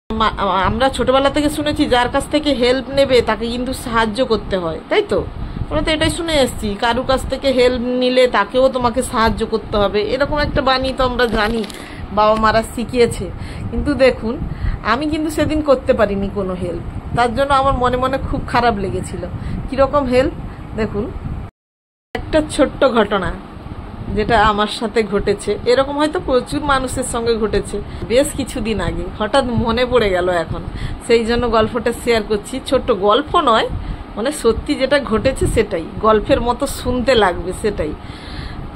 আমরা ছোটবেলা থেকে শুনেছি যার কাছ থেকে হেল্প নেবে তাকে কিন্তু সাহায্য করতে হয়, তাই তো? আমরা তো এটাই শুনে এসেছি, কারুর কাছ থেকে হেল্প নিলে তাকেও তোমাকে সাহায্য করতে হবে, এরকম একটা বাণী তো আমরা জানি, বাবা মারা শিখিয়েছে। কিন্তু দেখুন, আমি কিন্তু সেদিন করতে পারিনি কোনো হেল্প, তার জন্য আমার মনে মনে খুব খারাপ লেগেছিল। কীরকম হেল্প দেখুন, একটা ছোট্ট ঘটনা যেটা আমার সাথে ঘটেছে, এরকম হয়তো প্রচুর মানুষের সঙ্গে ঘটেছে, বেশ কিছুদিন আগে হঠাৎ মনে পড়ে গেল এখন, সেই জন্য গল্পটা শেয়ার করছি। ছোট্ট গল্প নয়, মানে সত্যি যেটা ঘটেছে সেটাই, গল্পের মতো শুনতে লাগবে সেটাই।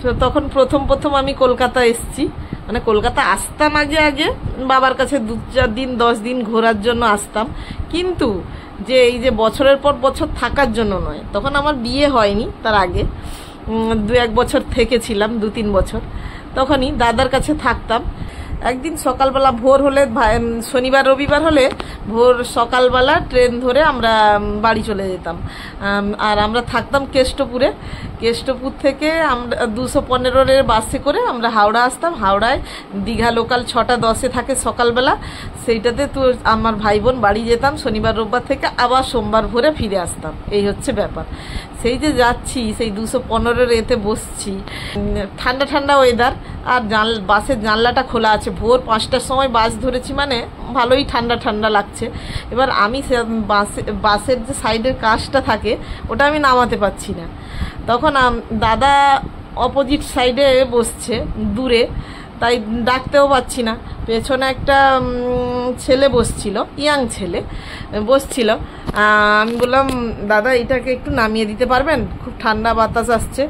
তো তখন প্রথম আমি কলকাতা এসেছি, মানে কলকাতা আসতাম আগে বাবার কাছে 2-4 দিন 10 দিন ঘোরার জন্য আসতাম, কিন্তু যে এই যে বছরের পর বছর থাকার জন্য নয়। তখন আমার বিয়ে হয়নি, তার আগে 2-1 বছর থেকেছিলাম, 2-3 বছর। তখনই দাদার কাছে থাকতাম। একদিন সকালবেলা ভোর হলে, শনিবার রবিবার হলে ভোর সকালবেলা ট্রেন ধরে আমরা বাড়ি চলে যেতাম। আর আমরা থাকতাম কেষ্টপুরে। কেষ্টপুর থেকে আমরা 215-এর বাসে করে আমরা হাওড়া আসতাম। হাওড়ায় দীঘা লোকাল 6:10-এ থাকে সকালবেলা, সেইটাতে তো আমার ভাই বোন বাড়ি যেতাম শনিবার রোববার থেকে, আবার সোমবার ভোরে ফিরে আসতাম। এই হচ্ছে ব্যাপার। সেই যে যাচ্ছি, সেই 215-এর এতে বসছি, ঠান্ডা ঠান্ডা ওয়েদার, আর বাসের জানলাটা খোলা আছে। ভোর 5টার সময় বাস ধরেছি, মানে ভালোই ঠান্ডা ঠান্ডা লাগছে। এবার আমি বাসের যে সাইডের কাঁচটা থাকে ওটা আমি নামাতে পারছি না। তখন দাদা অপোজিট সাইডে বসছে দূরে, তাই ডাকতেও পাচ্ছি না। পেছনে একটা ছেলে বসছিল, ইয়াং ছেলে বসছিল। আমি বললাম, দাদা এটাকে একটু নামিয়ে দিতে পারবেন, খুব ঠান্ডা বাতাস আসছে।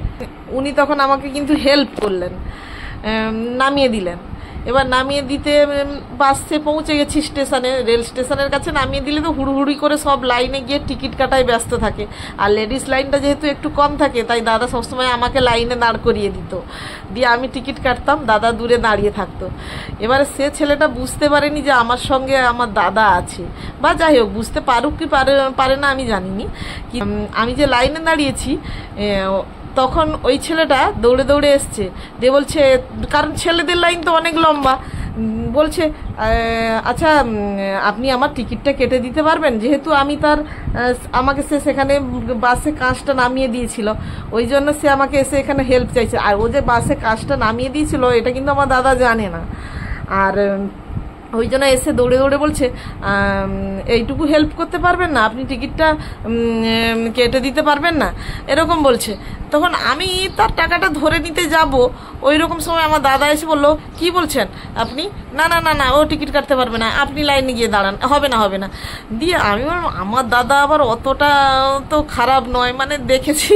উনি তখন আমাকে কিন্তু হেল্প করলেন, নামিয়ে দিলেন। এবার নামিয়ে দিতে বাসে পৌঁছে গেছি স্টেশনে, রেল স্টেশনের কাছে নামিয়ে দিলে তো হুড়হুড়ি করে সব লাইনে গিয়ে টিকিট কাটায় ব্যস্ত থাকে। আর লেডিস লাইনটা যেহেতু একটু কম থাকে, তাই দাদা সবসময় আমাকে লাইনে দাঁড় করিয়ে দিত, দিয়ে আমি টিকিট কাটতাম, দাদা দূরে দাঁড়িয়ে থাকতো। এবারে সে ছেলেটা বুঝতে পারেনি যে আমার সঙ্গে আমার দাদা আছে, বা যাই হোক, বুঝতে পারুক কি পারে না আমি জানিনি। আমি যে লাইনে দাঁড়িয়েছি, তখন ওই ছেলেটা দৌড়ে দৌড়ে এসছে, দিয়ে বলছে, কারণ ছেলেদের লাইন তো অনেক লম্বা, বলছে, আচ্ছা আপনি আমার টিকিটটা কেটে দিতে পারবেন? যেহেতু আমি আমাকে সে সেখানে বাসে কাঁচটা নামিয়ে দিয়েছিল, ওই জন্য সে আমাকে এসে এখানে হেল্প চাইছে। আর ও যে বাসে কাঁচটা নামিয়ে দিয়েছিল এটা কিন্তু আমার দাদা জানে না, আর ওই জন্য এসে দৌড়ে দৌড়ে বলছে, এইটুকু হেল্প করতে পারবেন না, আপনি টিকিটটা কেটে দিতে পারবেন না, এরকম বলছে। তখন আমি তার টাকাটা ধরে নিতে যাব, ওই রকম সময় আমার দাদা এসে বললো, কি বলছেন আপনি? না না না না, ও টিকিট কাটতে পারবে না, আপনি লাইনে গিয়ে দাঁড়ান, হবে না হবে না। দিয়ে আমি বললাম, আমার দাদা আবার অতটা তো খারাপ নয়, মানে দেখেছি,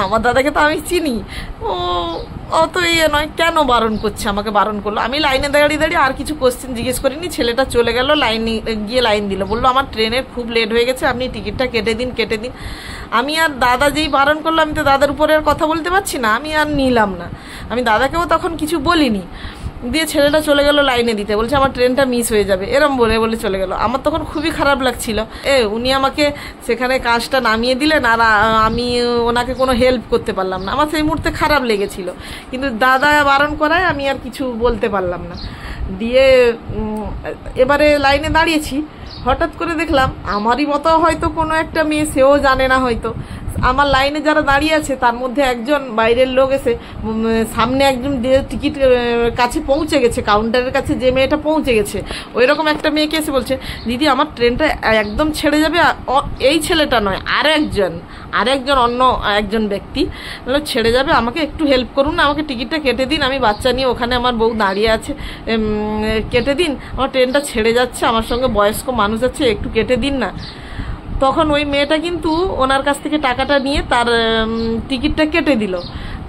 আমার দাদাকে তো আমি চিনি, ও অত ইয়ে নয়, কেন বারণ করছে, আমাকে বারণ করলো। আমি লাইনে দাঁড়িয়ে দাঁড়িয়ে আর কিছু কোশ্চেন জিজ্ঞেস করিনি, ছেলেটা চলে গেল, লাইনে গিয়ে লাইন দিল, বললো আমার ট্রেনের খুব লেট হয়ে গেছে, আপনি টিকিটটা কেটে দিন। আমি আর দাদা যেই বারণ করলো, আমি তো দাদার উপরে আর কথা বলতে পারছি না, আমি আর নিলাম না। আমি দাদাকেও তখন কিছু বলিনি। দিয়ে ছেলেটা চলে গেল লাইনে দিতে, বলছে আমার ট্রেনটা মিস হয়ে যাবে, এরম বলে চলে গেল। আমার তখন খুবই খারাপ লাগছিল, উনি আমাকে সেখানে কাজটা নামিয়ে দিলেন, আর আমি ওনাকে কোনো হেল্প করতে পারলাম না। আমার সেই মুহূর্তে খারাপ লেগেছিল, কিন্তু দাদা বারণ করায় আমি আর কিছু বলতে পারলাম না। দিয়ে এবারে লাইনে দাঁড়িয়েছি, হঠাৎ করে দেখলাম আমারই মতো হয়তো কোনো একটা মেয়ে, সেও জানে না হয়তো, আমার লাইনে যারা দাঁড়িয়ে আছে তার মধ্যে একজন বাইরের লোক এসে সামনে একজন টিকিট কাছে পৌঁছে গেছে, কাউন্টারের কাছে যে মেয়েটা পৌঁছে গেছে, ওই রকম একটা মেয়েকে এসে বলছে, দিদি আমার ট্রেনটা একদম ছেড়ে যাবে। এই ছেলেটা নয়, আরেকজন অন্য একজন ব্যক্তি বললো, ছেড়ে যাবে, আমাকে একটু হেল্প করুন না, আমাকে টিকিটটা কেটে দিন, আমি বাচ্চা নিয়ে ওখানে আমার বউ দাঁড়িয়ে আছে, কেটে দিন, আমার ট্রেনটা ছেড়ে যাচ্ছে, আমার সঙ্গে বয়স্ক মানুষ আছে, একটু কেটে দিন না। তখন ওই মেয়েটা কিন্তু ওনার কাছ থেকে টাকাটা নিয়ে তার টিকিটটা কেটে দিল।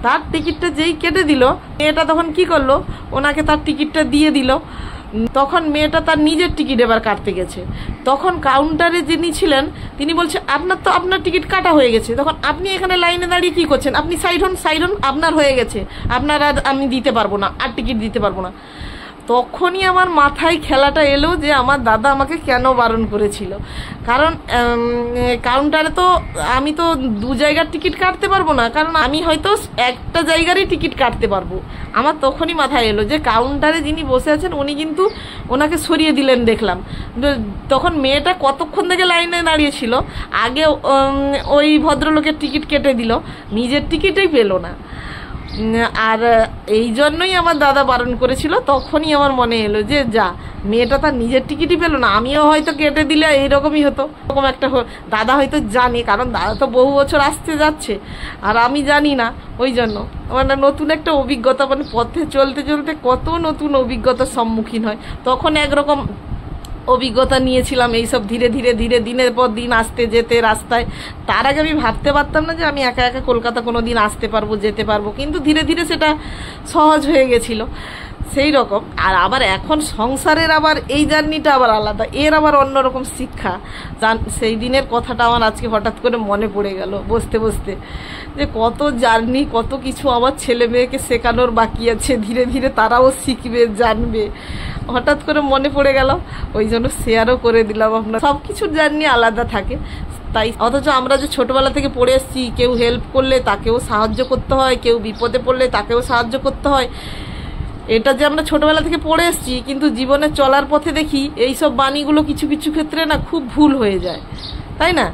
তার টিকিটটা যেই কেটে দিল, মেয়েটা তখন কি করলো, ওনাকে তার টিকিটটা দিয়ে দিল। তখন মেয়েটা তার নিজের টিকিট এবার কাটতে গেছে। তখন কাউন্টারে যিনি ছিলেন তিনি বলছে, আপনার টিকিট কাটা হয়ে গেছে, তখন আপনি এখানে লাইনে দাঁড়িয়ে কি করছেন, আপনি সাইড হন, আপনার হয়ে গেছে, আপনার আর আমি দিতে পারবো না, আর টিকিট দিতে পারবো না। তখনই আমার মাথায় খেলাটা এলো যে আমার দাদা আমাকে কেন বারণ করেছিল। কারণ কাউন্টারে তো আমি তো 2 জায়গার টিকিট কাটতে পারবো না, কারণ আমি হয়তো একটা জায়গারই টিকিট কাটতে পারবো। আমার তখনই মাথায় এলো যে কাউন্টারে যিনি বসে আছেন উনি কিন্তু ওনাকে সরিয়ে দিলেন দেখলাম। তখন মেয়েটা কতক্ষণ থেকে লাইনে দাঁড়িয়েছিল, আগে ওই ভদ্রলোকের টিকিট কেটে দিল, নিজের টিকিটই পেলো না। আর এই জন্যই আমার দাদা বারণ করেছিল। তখনই আমার মনে এলো যে যা, মেয়েটা তার নিজের টিকিটই পেলো না, আমিও হয়তো কেটে দিলে এইরকমই হতো। এরকম একটা দাদা হয়তো জানে, কারণ দাদা তো বহু বছর আসতে যাচ্ছে আর আমি জানি না, ওই জন্য আমার নতুন একটা অভিজ্ঞতা, মানে পথে চলতে চলতে কত নতুন অভিজ্ঞতার সম্মুখীন হয়। তখন একরকম অভিজ্ঞতা নিয়েছিলাম এইসব ধীরে ধীরে ধীরে দিনের পর দিন আসতে যেতে রাস্তায়। তার আগে আমি ভাবতে পারতাম না যে আমি একা একা কলকাতা কোনো দিন আসতে পারবো, যেতে পারবো, কিন্তু ধীরে ধীরে সেটা সহজ হয়ে গেছিলো সেই রকম। আর আবার এখন সংসারের আবার এই জার্নিটা আবার আলাদা, এর আবার অন্যরকম শিক্ষা। সেই দিনের কথাটা আমার আজকে হঠাৎ করে মনে পড়ে গেল বসতে বসতে, যে কত জার্নি, কত কিছু আমার ছেলে মেয়েকে শেখানোর বাকি আছে, ধীরে ধীরে তারাও শিখবে, জানবে। হঠাৎ করে মনে পড়ে গেল, ওই জন্য শেয়ারও করে দিলাম। আপনার সব কিছুর জার্নি আলাদা থাকে, তাই অথচ আমরা যে ছোটবেলা থেকে পড়ে এসেছি, কেউ হেল্প করলে তাকেও সাহায্য করতে হয়, কেউ বিপদে পড়লে তাকেও সাহায্য করতে হয়, এটা যে আমরা ছোটবেলা থেকে পড়ে এসেছি, কিন্তু জীবনে চলার পথে দেখি এইসব বাণীগুলো কিছু কিছু ক্ষেত্রে না খুব ভুল হয়ে যায়, তাই না?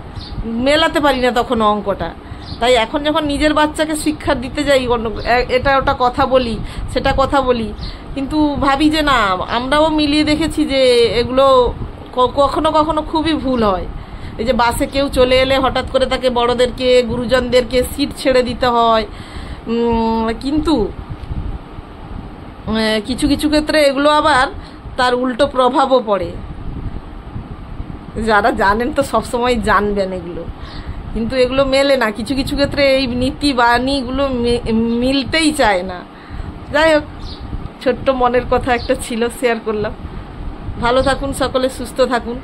মেলাতে পারি না তখন অঙ্কটা। তাই এখন যখন নিজের বাচ্চাকে শিক্ষা দিতে যাই, এটা ওটা কথা বলি, সেটা কথা বলি, কিন্তু ভাবি যে না, আমরাও মিলিয়ে দেখেছি যে এগুলো কখনো কখনো খুবই ভুল হয়। এই যে বাসে কেউ চলে এলে হঠাৎ করে তাকে বড়দেরকে, গুরুজনদেরকে সিট ছেড়ে দিতে হয়, কিন্তু কিছু কিছু ক্ষেত্রে এগুলো আবার তার উল্টো প্রভাবও পড়ে। যারা জানেন তো সবসময় জানবেন এগুলো, কিন্তু এগুলো মেলে না কিছু কিছু ক্ষেত্রে, এই নীতি বাণীগুলো মিলতেই চায় না। যাই হোক, ছোট্ট মনের কথা একটা ছিল, শেয়ার করলাম। ভালো থাকুন সকলে, সুস্থ থাকুন।